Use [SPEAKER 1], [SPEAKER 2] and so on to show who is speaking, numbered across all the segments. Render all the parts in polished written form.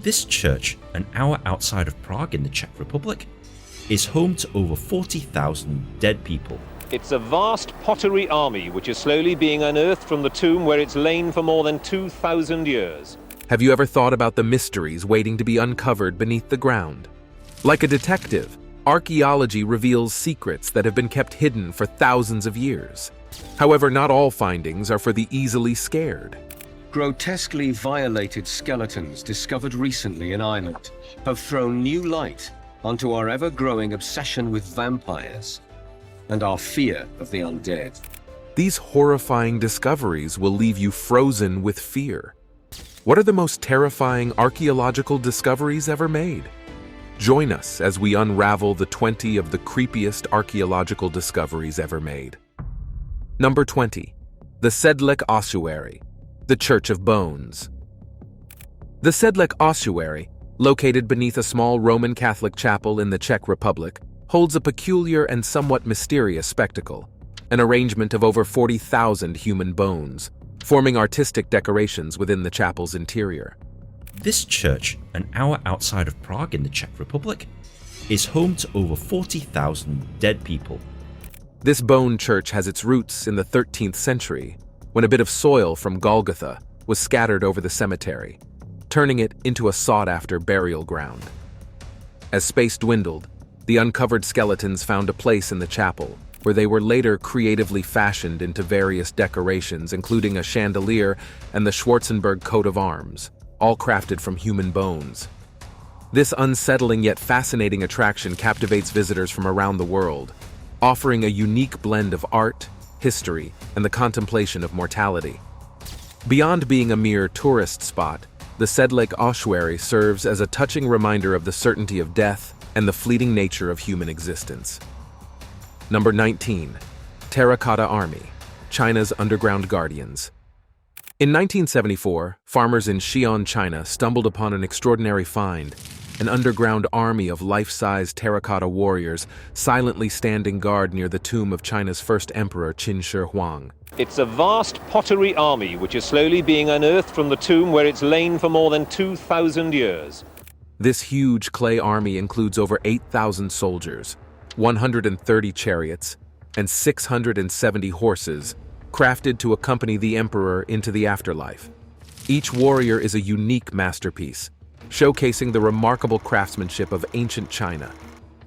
[SPEAKER 1] This church, an hour outside of Prague in the Czech Republic, is home to over 40,000 dead people.
[SPEAKER 2] It's a vast pottery army which is slowly being unearthed from the tomb where it's lain for more than 2,000 years.
[SPEAKER 3] Have you ever thought about the mysteries waiting to be uncovered beneath the ground? Like a detective, archaeology reveals secrets that have been kept hidden for thousands of years. However, not all findings are for the easily scared.
[SPEAKER 4] Grotesquely violated skeletons discovered recently in Ireland have thrown new light onto our ever-growing obsession with vampires and our fear of the undead.
[SPEAKER 3] These horrifying discoveries will leave you frozen with fear. What are the most terrifying archaeological discoveries ever made? Join us as we unravel the 20 of the creepiest archaeological discoveries ever made. Number 20. The Sedlec Ossuary, the Church of Bones. The Sedlec Ossuary, located beneath a small Roman Catholic chapel in the Czech Republic, holds a peculiar and somewhat mysterious spectacle, an arrangement of over 40,000 human bones, forming artistic decorations within the chapel's interior.
[SPEAKER 1] This church, an hour outside of Prague in the Czech Republic, is home to over 40,000 dead people.
[SPEAKER 3] This bone church has its roots in the 13th century, when a bit of soil from Golgotha was scattered over the cemetery, turning it into a sought-after burial ground. As space dwindled, the uncovered skeletons found a place in the chapel, where they were later creatively fashioned into various decorations, including a chandelier and the Schwarzenberg coat of arms, all crafted from human bones. This unsettling yet fascinating attraction captivates visitors from around the world, offering a unique blend of art, history, and the contemplation of mortality. Beyond being a mere tourist spot, the Sedlec Ossuary serves as a touching reminder of the certainty of death and the fleeting nature of human existence. Number 19. Terracotta Army, China's Underground Guardians. In 1974, farmers in Xi'an, China stumbled upon an extraordinary find, an underground army of life-size terracotta warriors silently standing guard near the tomb of China's first emperor Qin Shi Huang.
[SPEAKER 2] It's a vast pottery army which is slowly being unearthed from the tomb where it's lain for more than 2,000 years.
[SPEAKER 3] This huge clay army includes over 8,000 soldiers, 130 chariots, and 670 horses, crafted to accompany the emperor into the afterlife. Each warrior is a unique masterpiece, showcasing the remarkable craftsmanship of ancient China.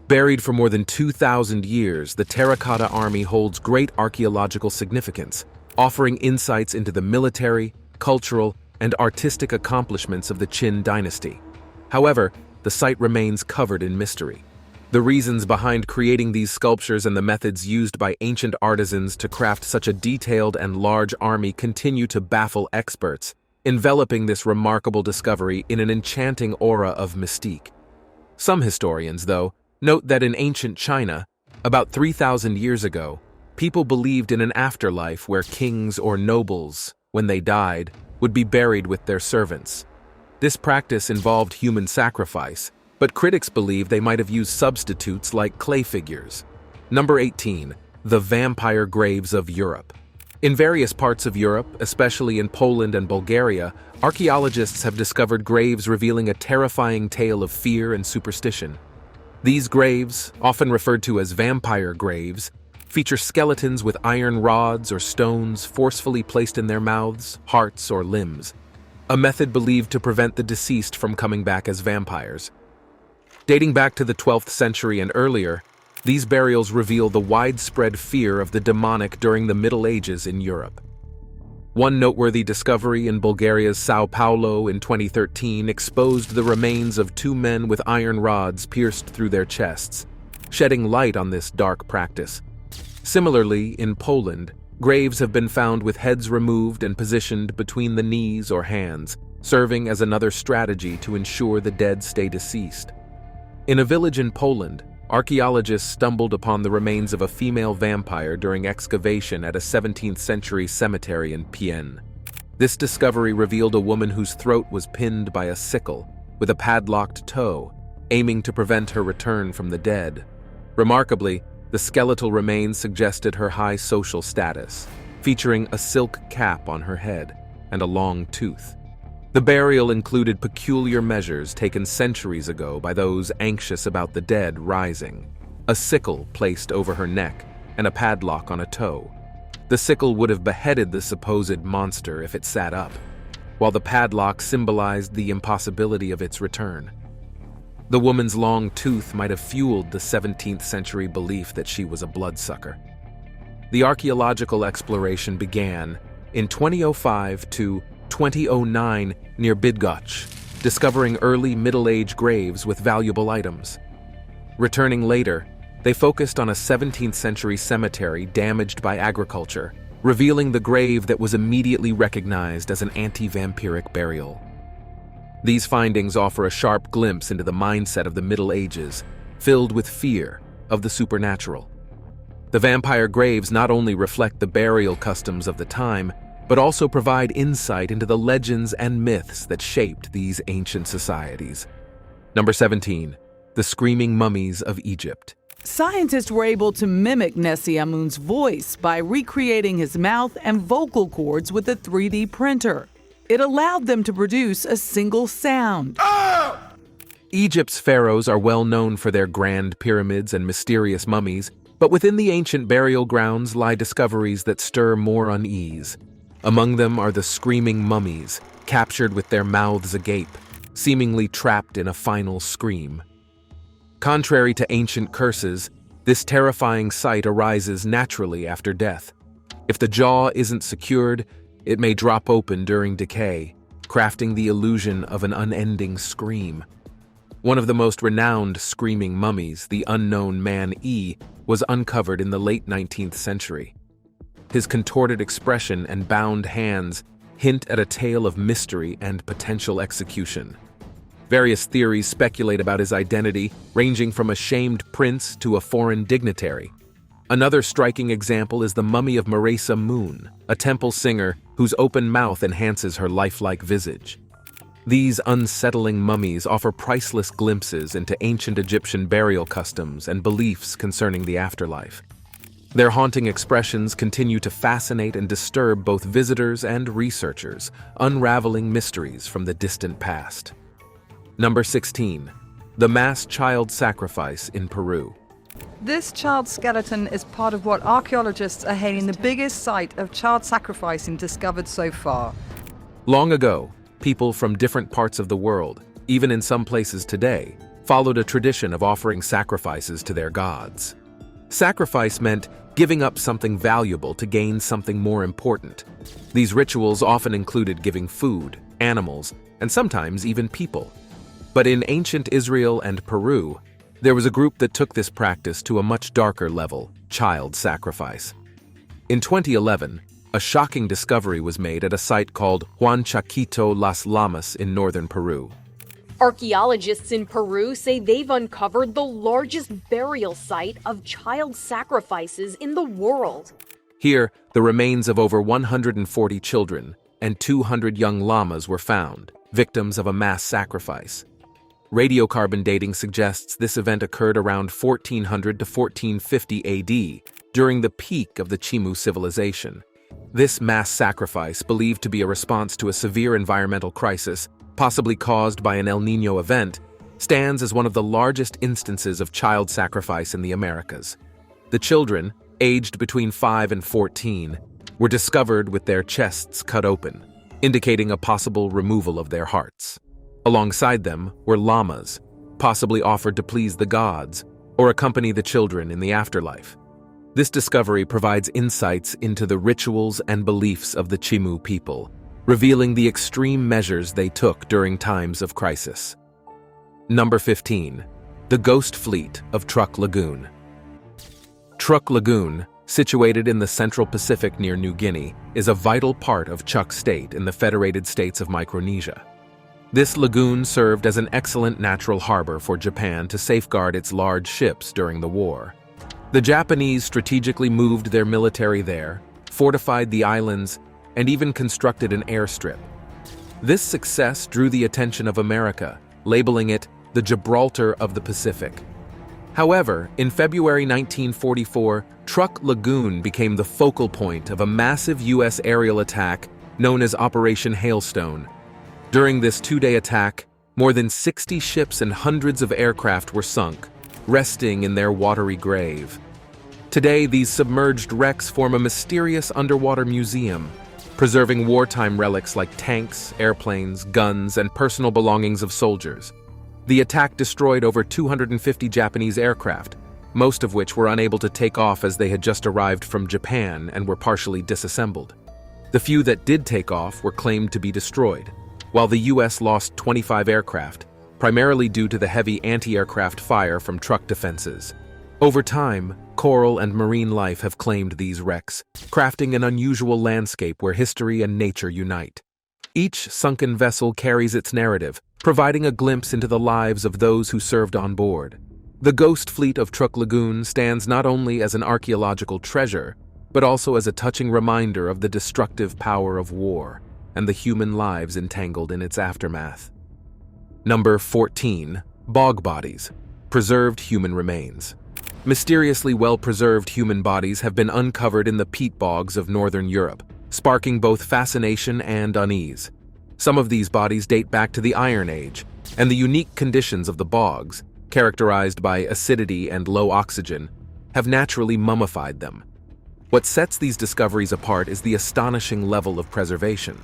[SPEAKER 3] Buried for more than 2,000 years, the Terracotta Army holds great archaeological significance, offering insights into the military, cultural, and artistic accomplishments of the Qin dynasty. However, the site remains covered in mystery. The reasons behind creating these sculptures and the methods used by ancient artisans to craft such a detailed and large army continue to baffle experts, enveloping this remarkable discovery in an enchanting aura of mystique. Some historians, though, note that in ancient China, about 3,000 years ago, people believed in an afterlife where kings or nobles, when they died, would be buried with their servants. This practice involved human sacrifice, but critics believe they might have used substitutes like clay figures. Number 18. The Vampire Graves of Europe. In various parts of Europe, especially in Poland and Bulgaria, archaeologists have discovered graves revealing a terrifying tale of fear and superstition. These graves, often referred to as vampire graves, feature skeletons with iron rods or stones forcefully placed in their mouths, hearts, or limbs, a method believed to prevent the deceased from coming back as vampires. Dating back to the 12th century and earlier, these burials reveal the widespread fear of the demonic during the Middle Ages in Europe. One noteworthy discovery in Bulgaria's Sao Paulo in 2013 exposed the remains of two men with iron rods pierced through their chests, shedding light on this dark practice. Similarly, in Poland, graves have been found with heads removed and positioned between the knees or hands, serving as another strategy to ensure the dead stay deceased. In a village in Poland, archaeologists stumbled upon the remains of a female vampire during excavation at a 17th century cemetery in Pien. This discovery revealed a woman whose throat was pinned by a sickle, with a padlocked toe, aiming to prevent her return from the dead. Remarkably, the skeletal remains suggested her high social status, featuring a silk cap on her head and a long tooth. The burial included peculiar measures taken centuries ago by those anxious about the dead rising. A sickle placed over her neck and a padlock on a toe. The sickle would have beheaded the supposed monster if it sat up, while the padlock symbolized the impossibility of its return. The woman's long tooth might have fueled the 17th century belief that she was a bloodsucker. The archaeological exploration began in 2005 to 2009 near Bydgoszcz, discovering early Middle Age graves with valuable items. Returning later, they focused on a 17th century cemetery damaged by agriculture, revealing the grave that was immediately recognized as an anti-vampiric burial. These findings offer a sharp glimpse into the mindset of the Middle Ages, filled with fear of the supernatural. The vampire graves not only reflect the burial customs of the time, but also provide insight into the legends and myths that shaped these ancient societies. Number 17. The Screaming Mummies of Egypt.
[SPEAKER 5] Scientists were able to mimic Nessie Amun's voice by recreating his mouth and vocal cords with a 3D printer. It allowed them to produce a single sound.
[SPEAKER 3] Egypt's pharaohs are well known for their grand pyramids and mysterious mummies, but within the ancient burial grounds lie discoveries that stir more unease. Among them are the screaming mummies, captured with their mouths agape, seemingly trapped in a final scream. Contrary to ancient curses, this terrifying sight arises naturally after death. If the jaw isn't secured, it may drop open during decay, crafting the illusion of an unending scream. One of the most renowned screaming mummies, the unknown man E, was uncovered in the late 19th century. His contorted expression and bound hands hint at a tale of mystery and potential execution. Various theories speculate about his identity, ranging from a shamed prince to a foreign dignitary. Another striking example is the mummy of Maresa Moon, a temple singer whose open mouth enhances her lifelike visage. These unsettling mummies offer priceless glimpses into ancient Egyptian burial customs and beliefs concerning the afterlife. Their haunting expressions continue to fascinate and disturb both visitors and researchers, unraveling mysteries from the distant past. Number 16. The Mass Child Sacrifice in Peru.
[SPEAKER 6] This child skeleton is part of what archaeologists are hailing the biggest site of child sacrificing discovered so far.
[SPEAKER 3] Long ago, people from different parts of the world, even in some places today, followed a tradition of offering sacrifices to their gods. Sacrifice meant giving up something valuable to gain something more important. These rituals often included giving food, animals, and sometimes even people. But in ancient Israel and Peru, there was a group that took this practice to a much darker level: child sacrifice. In 2011, a shocking discovery was made at a site called Huanchaquito Las Lamas in northern Peru.
[SPEAKER 7] Archaeologists in Peru say they've uncovered the largest burial site of child sacrifices in the world.
[SPEAKER 3] Here, the remains of over 140 children and 200 young llamas were found, victims of a mass sacrifice. Radiocarbon dating suggests this event occurred around 1400 to 1450 AD, during the peak of the Chimu civilization. This mass sacrifice, believed to be a response to a severe environmental crisis, possibly caused by an El Niño event, stands as one of the largest instances of child sacrifice in the Americas. The children, aged between 5 and 14, were discovered with their chests cut open, indicating a possible removal of their hearts. Alongside them were llamas, possibly offered to please the gods or accompany the children in the afterlife. This discovery provides insights into the rituals and beliefs of the Chimu people, revealing the extreme measures they took during times of crisis. Number 15. The Ghost Fleet of Truk Lagoon. Truk Lagoon, situated in the Central Pacific near New Guinea, is a vital part of Truk State in the Federated States of Micronesia. This lagoon served as an excellent natural harbor for Japan to safeguard its large ships during the war. The Japanese strategically moved their military there, fortified the islands, and even constructed an airstrip. This success drew the attention of America, labeling it the Gibraltar of the Pacific. However, in February 1944, Truk Lagoon became the focal point of a massive U.S. aerial attack known as Operation Hailstone. During this two-day attack, more than 60 ships and hundreds of aircraft were sunk, resting in their watery grave. Today, these submerged wrecks form a mysterious underwater museum, preserving wartime relics like tanks, airplanes, guns, and personal belongings of soldiers. The attack destroyed over 250 Japanese aircraft, most of which were unable to take off as they had just arrived from Japan and were partially disassembled. The few that did take off were claimed to be destroyed, while the US lost 25 aircraft, primarily due to the heavy anti-aircraft fire from truck defenses. Over time, coral and marine life have claimed these wrecks, crafting an unusual landscape where history and nature unite. Each sunken vessel carries its narrative, providing a glimpse into the lives of those who served on board. The ghost fleet of Lagoon stands not only as an archaeological treasure, but also as a touching reminder of the destructive power of war and the human lives entangled in its aftermath. Number 14. Bog Bodies. Preserved human remains. Mysteriously well-preserved human bodies have been uncovered in the peat bogs of northern Europe, sparking both fascination and unease. Some of these bodies date back to the Iron Age, and the unique conditions of the bogs, characterized by acidity and low oxygen, have naturally mummified them. What sets these discoveries apart is the astonishing level of preservation.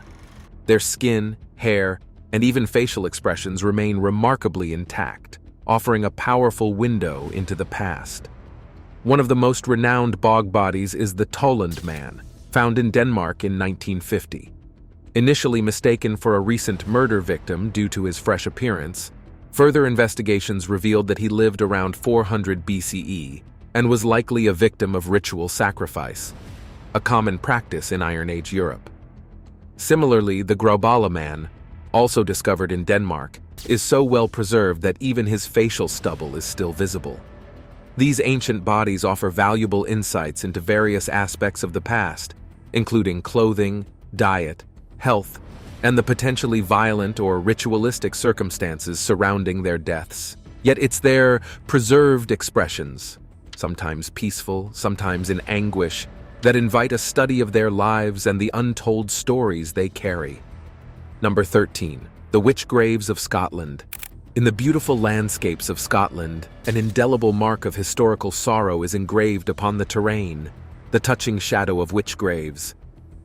[SPEAKER 3] Their skin, hair, and even facial expressions remain remarkably intact, offering a powerful window into the past. One of the most renowned bog bodies is the Toland Man, found in Denmark in 1950. Initially mistaken for a recent murder victim due to his fresh appearance, further investigations revealed that he lived around 400 BCE and was likely a victim of ritual sacrifice, a common practice in Iron Age Europe. Similarly, the Grauballe Man, also discovered in Denmark, is so well preserved that even his facial stubble is still visible. These ancient bodies offer valuable insights into various aspects of the past, including clothing, diet, health, and the potentially violent or ritualistic circumstances surrounding their deaths. Yet it's their preserved expressions, sometimes peaceful, sometimes in anguish, that invite a study of their lives and the untold stories they carry. Number 13. The Witch Graves of Scotland. In the beautiful landscapes of Scotland, an indelible mark of historical sorrow is engraved upon the terrain, the touching shadow of witch graves.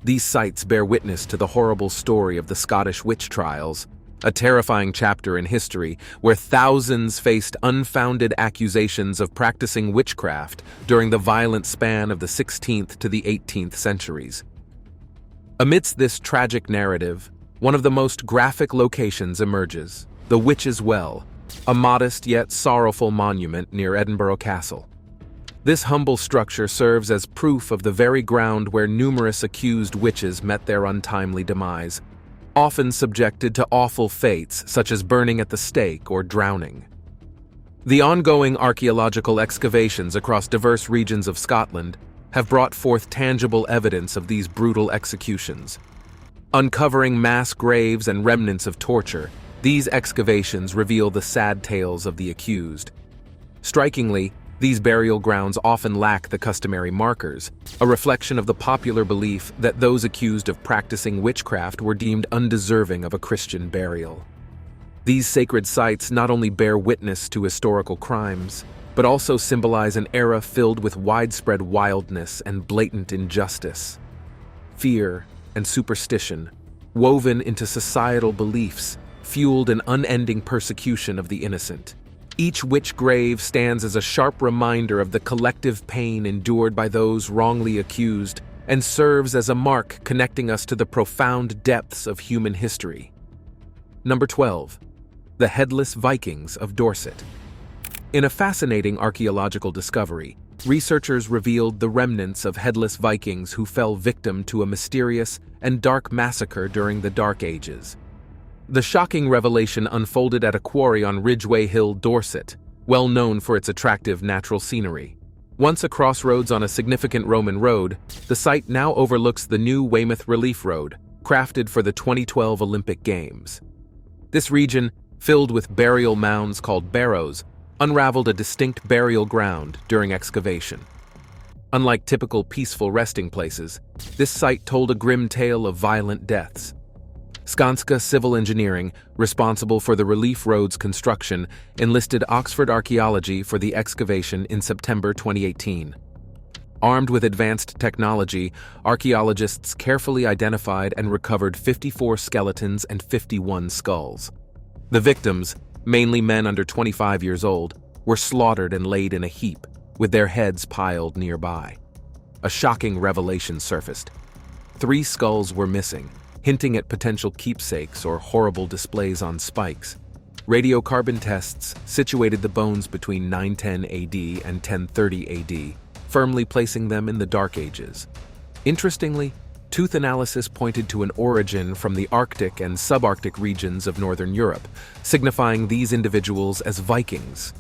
[SPEAKER 3] These sites bear witness to the horrible story of the Scottish witch trials, a terrifying chapter in history where thousands faced unfounded accusations of practicing witchcraft during the violent span of the 16th to the 18th centuries. Amidst this tragic narrative, one of the most graphic locations emerges, the Witch's Well, a modest yet sorrowful monument near Edinburgh Castle. This humble structure serves as proof of the very ground where numerous accused witches met their untimely demise, often subjected to awful fates such as burning at the stake or drowning. The ongoing archaeological excavations across diverse regions of Scotland have brought forth tangible evidence of these brutal executions. Uncovering mass graves and remnants of torture, these excavations reveal the sad tales of the accused. Strikingly, these burial grounds often lack the customary markers, a reflection of the popular belief that those accused of practicing witchcraft were deemed undeserving of a Christian burial. These sacred sites not only bear witness to historical crimes, but also symbolize an era filled with widespread wildness and blatant injustice. Fear and superstition, woven into societal beliefs, fueled an unending persecution of the innocent. Each witch grave stands as a sharp reminder of the collective pain endured by those wrongly accused and serves as a mark connecting us to the profound depths of human history. Number 12. The Headless Vikings of Dorset. In a fascinating archaeological discovery, researchers revealed the remnants of headless Vikings who fell victim to a mysterious and dark massacre during the Dark Ages. The shocking revelation unfolded at a quarry on Ridgeway Hill, Dorset, well known for its attractive natural scenery. Once a crossroads on a significant Roman road, the site now overlooks the new Weymouth Relief Road, crafted for the 2012 Olympic Games. This region, filled with burial mounds called barrows, unraveled a distinct burial ground during excavation. Unlike typical peaceful resting places, this site told a grim tale of violent deaths. Skanska Civil Engineering, responsible for the relief road's construction, enlisted Oxford Archaeology for the excavation in September 2018. Armed with advanced technology, archaeologists carefully identified and recovered 54 skeletons and 51 skulls. The victims, mainly men under 25 years old, were slaughtered and laid in a heap, with their heads piled nearby. A shocking revelation surfaced. 3 skulls were missing, hinting at potential keepsakes or horrible displays on spikes. Radiocarbon tests situated the bones between 910 AD and 1030 AD, firmly placing them in the Dark Ages. Interestingly, tooth analysis pointed to an origin from the Arctic and subarctic regions of northern Europe, signifying these individuals as Vikings.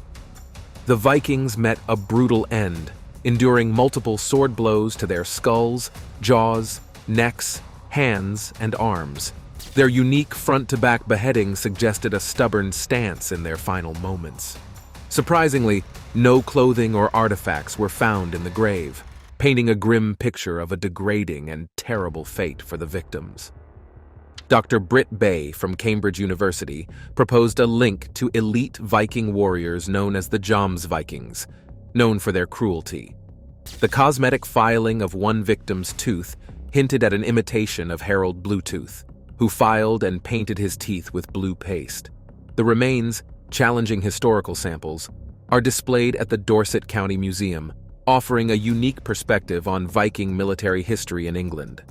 [SPEAKER 3] The Vikings met a brutal end, enduring multiple sword blows to their skulls, jaws, necks, hands, and arms. Their unique front-to-back beheading suggested a stubborn stance in their final moments. Surprisingly, no clothing or artifacts were found in the grave, painting a grim picture of a degrading and terrible fate for the victims. Dr. Britt Bay from Cambridge University proposed a link to elite Viking warriors known as the Jomsvikings, known for their cruelty. The cosmetic filing of one victim's tooth hinted at an imitation of Harold Bluetooth, who filed and painted his teeth with blue paste. The remains, challenging historical samples, are displayed at the Dorset County Museum, offering a unique perspective on Viking military history in England.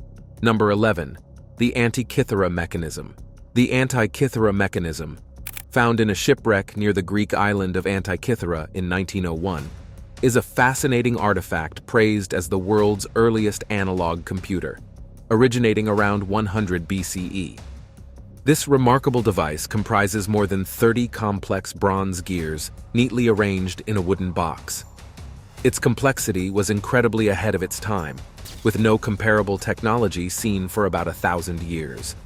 [SPEAKER 3] Number 11. The Antikythera Mechanism. The Antikythera Mechanism, found in a shipwreck near the Greek island of Antikythera in 1901, is a fascinating artifact praised as the world's earliest analog computer, originating around 100 BCE. This remarkable device comprises more than 30 complex bronze gears neatly arranged in a wooden box. Its complexity was incredibly ahead of its time, with no comparable technology seen for about 1,000 years.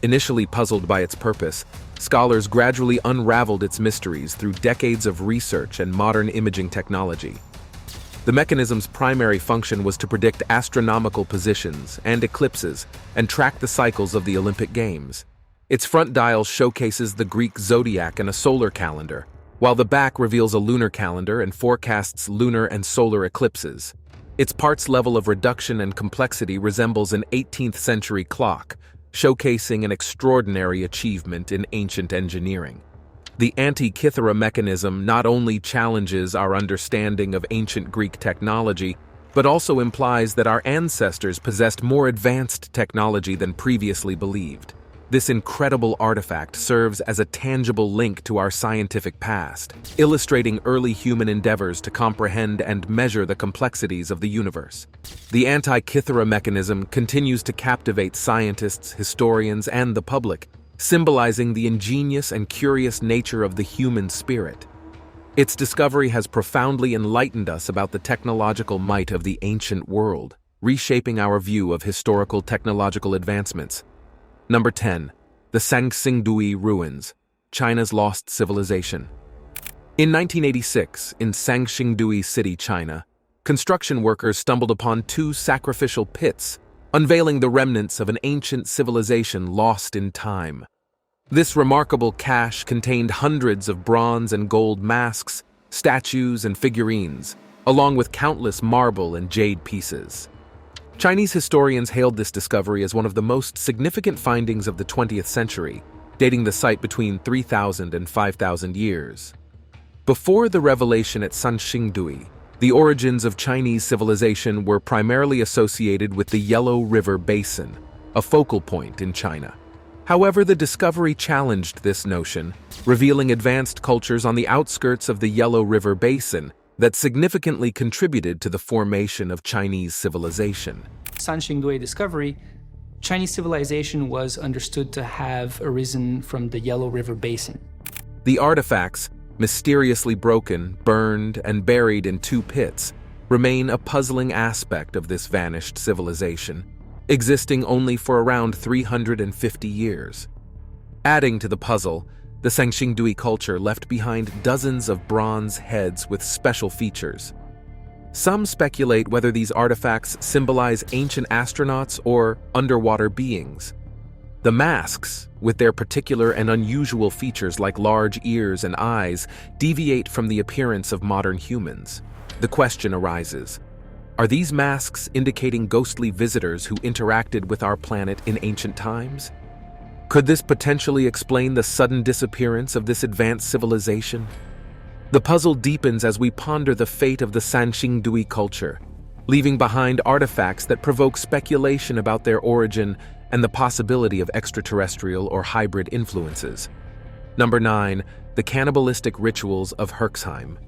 [SPEAKER 3] Initially puzzled by its purpose, scholars gradually unraveled its mysteries through decades of research and modern imaging technology. The mechanism's primary function was to predict astronomical positions and eclipses and track the cycles of the Olympic Games. Its front dial showcases the Greek zodiac and a solar calendar, while the back reveals a lunar calendar and forecasts lunar and solar eclipses. Its parts level of reduction and complexity resembles an 18th century clock, showcasing an extraordinary achievement in ancient engineering. The Antikythera Mechanism not only challenges our understanding of ancient Greek technology, but also implies that our ancestors possessed more advanced technology than previously believed. This incredible artifact serves as a tangible link to our scientific past, illustrating early human endeavors to comprehend and measure the complexities of the universe. The Antikythera Mechanism continues to captivate scientists, historians, and the public, symbolizing the ingenious and curious nature of the human spirit. Its discovery has profoundly enlightened us about the technological might of the ancient world, reshaping our view of historical technological advancements. Number 10. The Sangshingi Ruins, China's Lost Civilization. In 1986, in Sangshingi City, China, construction workers stumbled upon 2 sacrificial pits, unveiling the remnants of an ancient civilization lost in time. This remarkable cache contained hundreds of bronze and gold masks, statues, and figurines, along with countless marble and jade pieces. Chinese historians hailed this discovery as one of the most significant findings of the 20th century, dating the site between 3,000 and 5,000 years. Before the revelation at Sangshingi, the origins of Chinese civilization were primarily associated with the Yellow River Basin, a focal point in China. However, the discovery challenged this notion, revealing advanced cultures on the outskirts of the Yellow River Basin that significantly contributed to the formation of Chinese civilization.
[SPEAKER 8] Sangshingi discovery, Chinese civilization was understood to have arisen from the Yellow River Basin.
[SPEAKER 3] The artifacts, mysteriously broken, burned, and buried in 2 pits, remain a puzzling aspect of this vanished civilization, existing only for around 350 years. Adding to the puzzle, the Sangshingi culture left behind dozens of bronze heads with special features. Some speculate whether these artifacts symbolize ancient astronauts or underwater beings. The masks, with their particular and unusual features like large ears and eyes, deviate from the appearance of modern humans. The question arises, are these masks indicating ghostly visitors who interacted with our planet in ancient times? Could this potentially explain the sudden disappearance of this advanced civilization? The puzzle deepens as we ponder the fate of the Sangshingi culture, leaving behind artifacts that provoke speculation about their origin and the possibility of extraterrestrial or hybrid influences. Number 9. The cannibalistic rituals of Herheim.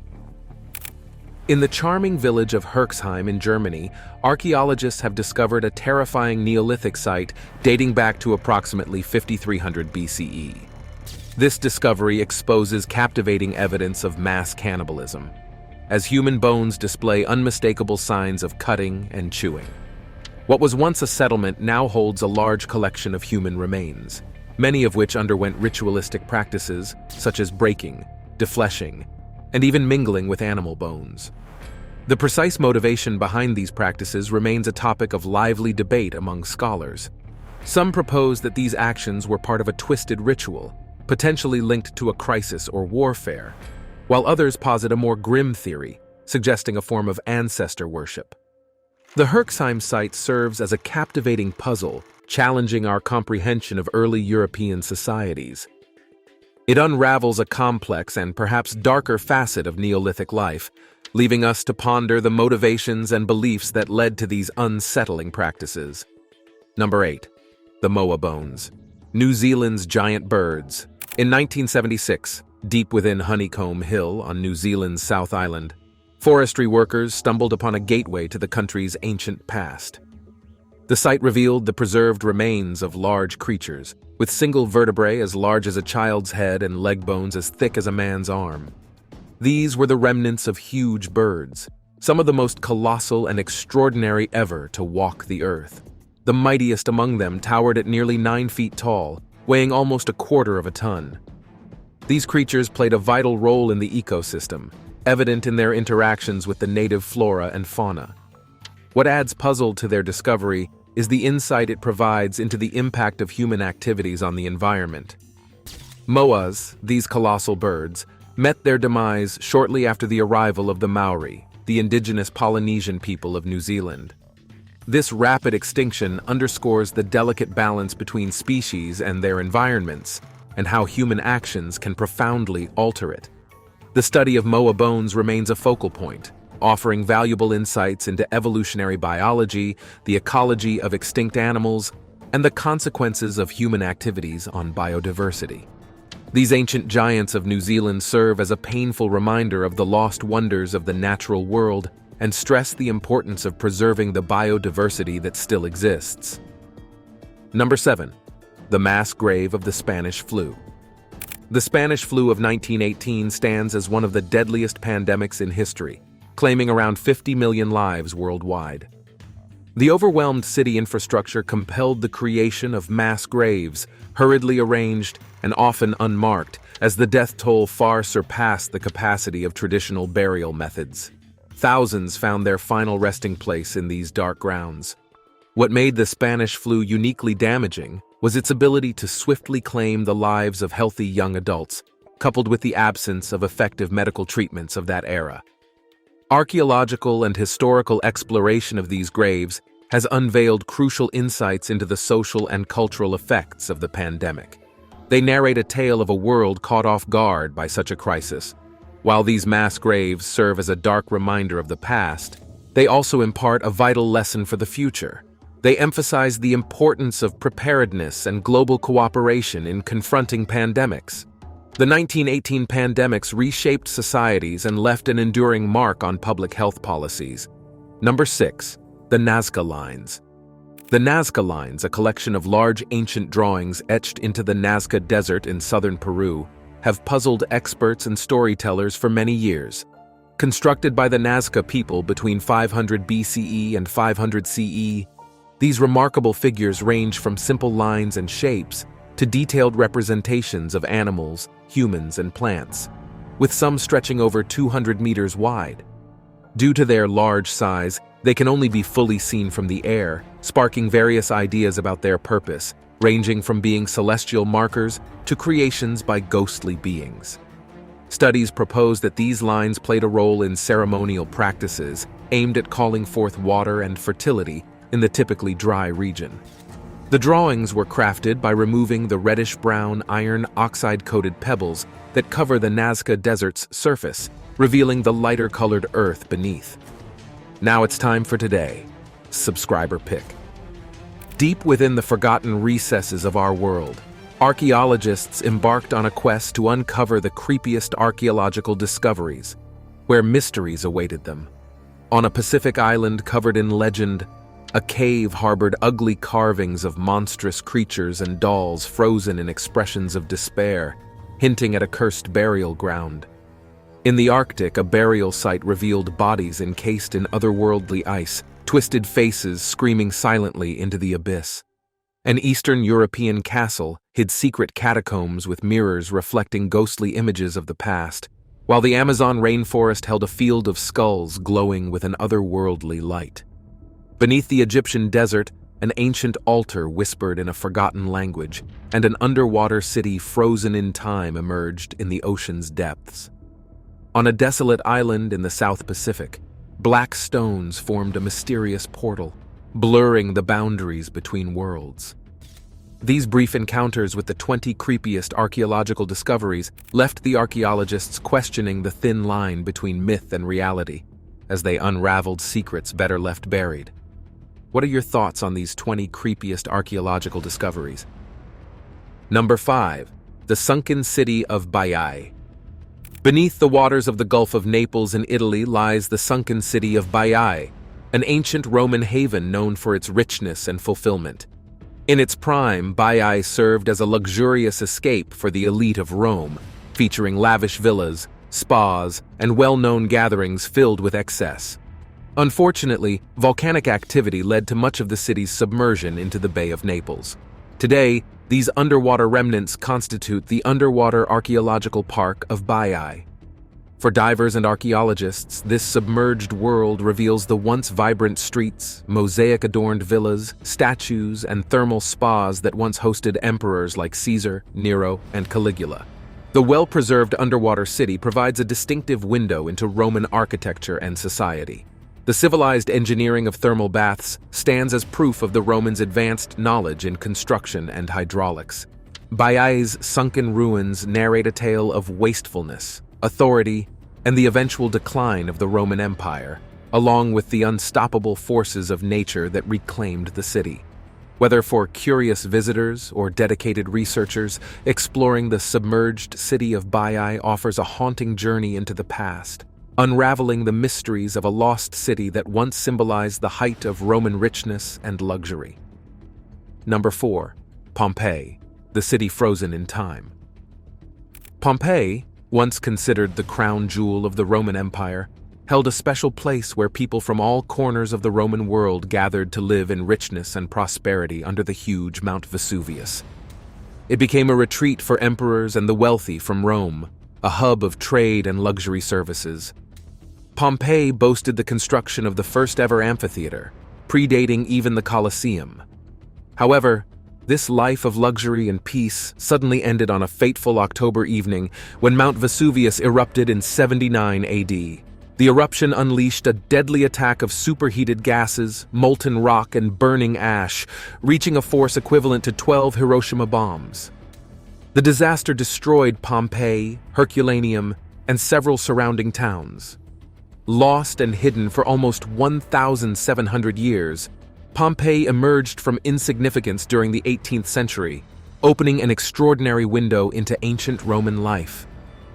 [SPEAKER 3] In the charming village of Herheim in Germany, archaeologists have discovered a terrifying Neolithic site dating back to approximately 5300 BCE. This discovery exposes captivating evidence of mass cannibalism, as human bones display unmistakable signs of cutting and chewing. What was once a settlement now holds a large collection of human remains, many of which underwent ritualistic practices such as breaking, defleshing, and even mingling with animal bones. The precise motivation behind these practices remains a topic of lively debate among scholars. Some propose that these actions were part of a twisted ritual, potentially linked to a crisis or warfare, while others posit a more grim theory, suggesting a form of ancestor worship. The Herheim site serves as a captivating puzzle, challenging our comprehension of early European societies. It unravels a complex and perhaps darker facet of Neolithic life, leaving us to ponder the motivations and beliefs that led to these unsettling practices. Number 8. The Moa Bones. New Zealand's giant birds. In 1976, deep within Honeycomb Hill on New Zealand's South Island, forestry workers stumbled upon a gateway to the country's ancient past. The site revealed the preserved remains of large creatures, with single vertebrae as large as a child's head and leg bones as thick as a man's arm. These were the remnants of huge birds, some of the most colossal and extraordinary ever to walk the earth. The mightiest among them towered at nearly 9 feet tall, weighing almost a quarter of a ton. These creatures played a vital role in the ecosystem, evident in their interactions with the native flora and fauna. What adds puzzle to their discovery is the insight it provides into the impact of human activities on the environment. Moas, these colossal birds, met their demise shortly after the arrival of the Maori, the indigenous Polynesian people of New Zealand. This rapid extinction underscores the delicate balance between species and their environments, and how human actions can profoundly alter it. The study of Moa Bones remains a focal point, offering valuable insights into evolutionary biology, the ecology of extinct animals, and the consequences of human activities on biodiversity. These ancient giants of New Zealand serve as a painful reminder of the lost wonders of the natural world and stress the importance of preserving the biodiversity that still exists. Number 7. The mass grave of the Spanish flu. The Spanish flu of 1918 stands as one of the deadliest pandemics in history, claiming around 50 million lives worldwide. The overwhelmed city infrastructure compelled the creation of mass graves, hurriedly arranged and often unmarked, as the death toll far surpassed the capacity of traditional burial methods. Thousands found their final resting place in these dark grounds. What made the Spanish flu uniquely damaging was its ability to swiftly claim the lives of healthy young adults, coupled with the absence of effective medical treatments of that era. Archaeological and historical exploration of these graves has unveiled crucial insights into the social and cultural effects of the pandemic. They narrate a tale of a world caught off guard by such a crisis. While these mass graves serve as a dark reminder of the past, they also impart a vital lesson for the future. They emphasize the importance of preparedness and global cooperation in confronting pandemics. The 1918 pandemics reshaped societies and left an enduring mark on public health policies. Number 6. The Nazca Lines. The Nazca Lines, a collection of large ancient drawings etched into the Nazca Desert in southern Peru, have puzzled experts and storytellers for many years. Constructed by the Nazca people between 500 BCE and 500 CE, these remarkable figures range from simple lines and shapes to detailed representations of animals, humans, and plants, with some stretching over 200 meters wide. Due to their large size, they can only be fully seen from the air, sparking various ideas about their purpose, ranging from being celestial markers to creations by ghostly beings. Studies propose that these lines played a role in ceremonial practices aimed at calling forth water and fertility in the typically dry region. The drawings were crafted by removing the reddish-brown iron oxide-coated pebbles that cover the Nazca Desert's surface, revealing the lighter-colored earth beneath. Now it's time for today. Subscriber pick. Deep within the forgotten recesses of our world, archaeologists embarked on a quest to uncover the creepiest archaeological discoveries, where mysteries awaited them. On a Pacific island covered in legend, a cave harbored ugly carvings of monstrous creatures and dolls frozen in expressions of despair, hinting at a cursed burial ground. In the Arctic, a burial site revealed bodies encased in otherworldly ice, twisted faces screaming silently into the abyss. An Eastern European castle hid secret catacombs with mirrors reflecting ghostly images of the past, while the Amazon rainforest held a field of skulls glowing with an otherworldly light. Beneath the Egyptian desert, an ancient altar whispered in a forgotten language, and an underwater city frozen in time emerged in the ocean's depths. On a desolate island in the South Pacific, black stones formed a mysterious portal, blurring the boundaries between worlds. These brief encounters with the 20 creepiest archaeological discoveries left the archaeologists questioning the thin line between myth and reality, as they unraveled secrets better left buried. What are your thoughts on these 20 creepiest archaeological discoveries? Number 5. The sunken city of Baiae. Beneath the waters of the Gulf of Naples in Italy lies the sunken city of Baiae, an ancient Roman haven known for its richness and fulfillment. In its prime, Baiae served as a luxurious escape for the elite of Rome, featuring lavish villas, spas, and well-known gatherings filled with excess. Unfortunately, volcanic activity led to much of the city's submersion into the Bay of Naples. Today, these underwater remnants constitute the Underwater Archaeological Park of Baiae. For divers and archaeologists, this submerged world reveals the once vibrant streets, mosaic-adorned villas, statues, and thermal spas that once hosted emperors like Caesar, Nero, and Caligula. The well-preserved underwater city provides a distinctive window into Roman architecture and society. The civilized engineering of thermal baths stands as proof of the Romans' advanced knowledge in construction and hydraulics. Baiae's sunken ruins narrate a tale of wastefulness, authority, and the eventual decline of the Roman Empire, along with the unstoppable forces of nature that reclaimed the city. Whether for curious visitors or dedicated researchers, exploring the submerged city of Baiae offers a haunting journey into the past, unraveling the mysteries of a lost city that once symbolized the height of Roman richness and luxury. Number 4. Pompei, the city frozen in time. Pompei, once considered the crown jewel of the Roman Empire, held a special place where people from all corners of the Roman world gathered to live in richness and prosperity under the huge Mount Vesuvius. It became a retreat for emperors and the wealthy from Rome, a hub of trade and luxury services. Pompei boasted the construction of the first-ever amphitheater, predating even the Colosseum. However, this life of luxury and peace suddenly ended on a fateful October evening when Mount Vesuvius erupted in 79 AD. The eruption unleashed a deadly attack of superheated gases, molten rock, and burning ash, reaching a force equivalent to 12 Hiroshima bombs. The disaster destroyed Pompei, Herculaneum, and several surrounding towns. Lost and hidden for almost 1,700 years, Pompei emerged from insignificance during the 18th century, opening an extraordinary window into ancient Roman life.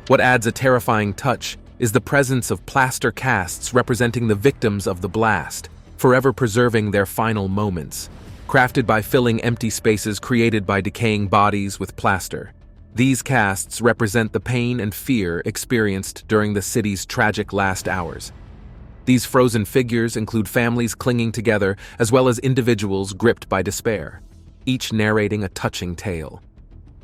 [SPEAKER 3] What adds a terrifying touch is the presence of plaster casts representing the victims of the blast, forever preserving their final moments. Crafted by filling empty spaces created by decaying bodies with plaster. These casts represent the pain and fear experienced during the city's tragic last hours. These frozen figures include families clinging together as well as individuals gripped by despair, each narrating a touching tale.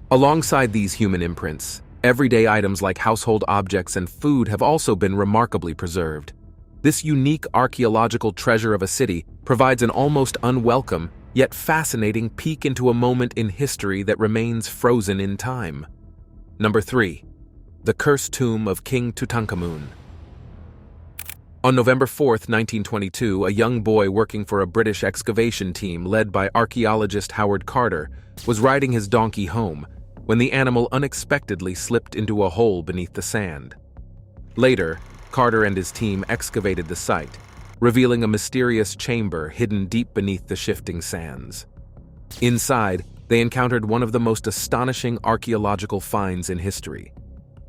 [SPEAKER 3] Alongside these human imprints, everyday items like household objects and food have also been remarkably preserved. This unique archaeological treasure of a city provides an almost unwelcome, yet fascinating peek into a moment in history that remains frozen in time. Number 3. The Cursed Tomb of King Tutankhamun. On November 4, 1922, a young boy working for a British excavation team led by archaeologist Howard Carter was riding his donkey home when the animal unexpectedly slipped into a hole beneath the sand. Later, Carter and his team excavated the site, revealing a mysterious chamber hidden deep beneath the shifting sands. Inside, they encountered one of the most astonishing archaeological finds in history,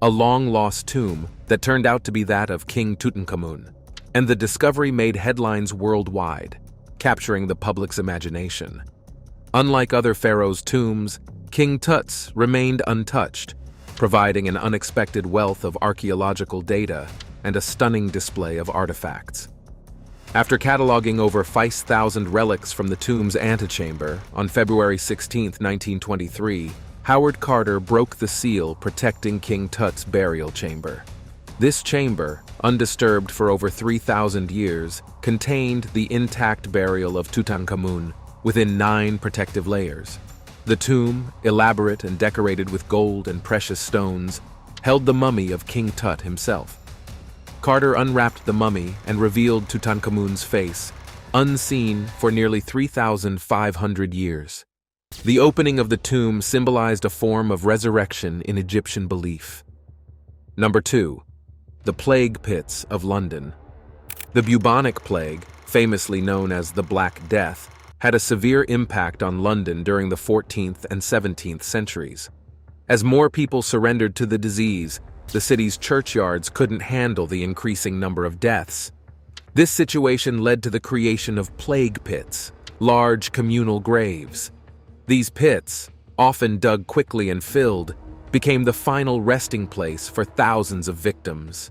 [SPEAKER 3] a long-lost tomb that turned out to be that of King Tutankhamun, and the discovery made headlines worldwide, capturing the public's imagination. Unlike other pharaohs' tombs, King Tut's remained untouched, providing an unexpected wealth of archaeological data and a stunning display of artifacts. After cataloging over 5,000 relics from the tomb's antechamber on February 16, 1923, Howard Carter broke the seal protecting King Tut's burial chamber. This chamber, undisturbed for over 3,000 years, contained the intact burial of Tutankhamun within 9 protective layers. The tomb, elaborate and decorated with gold and precious stones, held the mummy of King Tut himself. Carter unwrapped the mummy and revealed Tutankhamun's face, unseen for nearly 3,500 years. The opening of the tomb symbolized a form of resurrection in Egyptian belief. Number 2. The Plague Pits of London. The bubonic plague, famously known as the Black Death, had a severe impact on London during the 14th and 17th centuries. As more people surrendered to the disease, the city's churchyards couldn't handle the increasing number of deaths. This situation led to the creation of plague pits, large communal graves. These pits, often dug quickly and filled, became the final resting place for thousands of victims.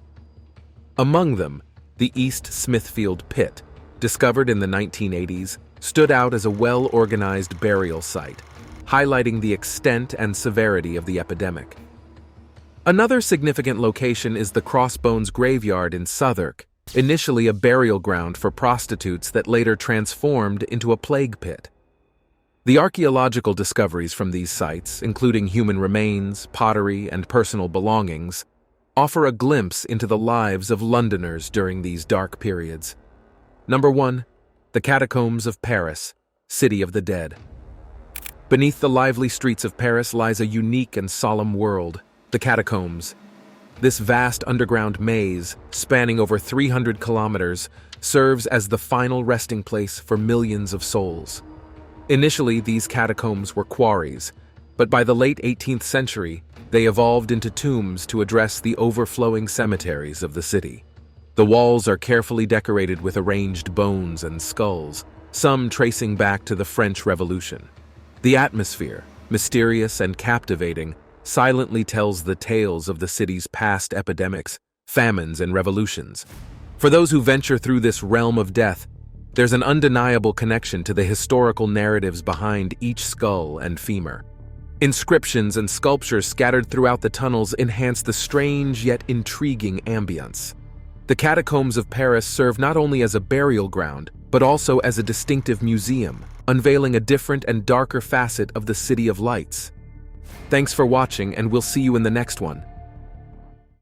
[SPEAKER 3] Among them, the East Smithfield Pit, discovered in the 1980s, stood out as a well-organized burial site, highlighting the extent and severity of the epidemic. Another significant location is the Crossbones Graveyard in Southwark, initially a burial ground for prostitutes that later transformed into a plague pit. The archaeological discoveries from these sites, including human remains, pottery, and personal belongings, offer a glimpse into the lives of Londoners during these dark periods. Number 1. The Catacombs of Paris, City of the Dead. Beneath the lively streets of Paris lies a unique and solemn world, the catacombs. This vast underground maze, spanning over 300 kilometers, serves as the final resting place for millions of souls. Initially, these catacombs were quarries, but by the late 18th century, they evolved into tombs to address the overflowing cemeteries of the city. The walls are carefully decorated with arranged bones and skulls, some tracing back to the French Revolution. The atmosphere, mysterious and captivating, silently tells the tales of the city's past epidemics, famines, and revolutions. For those who venture through this realm of death, there's an undeniable connection to the historical narratives behind each skull and femur. Inscriptions and sculptures scattered throughout the tunnels enhance the strange yet intriguing ambience. The Catacombs of Paris serve not only as a burial ground, but also as a distinctive museum, unveiling a different and darker facet of the City of Lights. Thanks for watching, and we'll see you in the next one.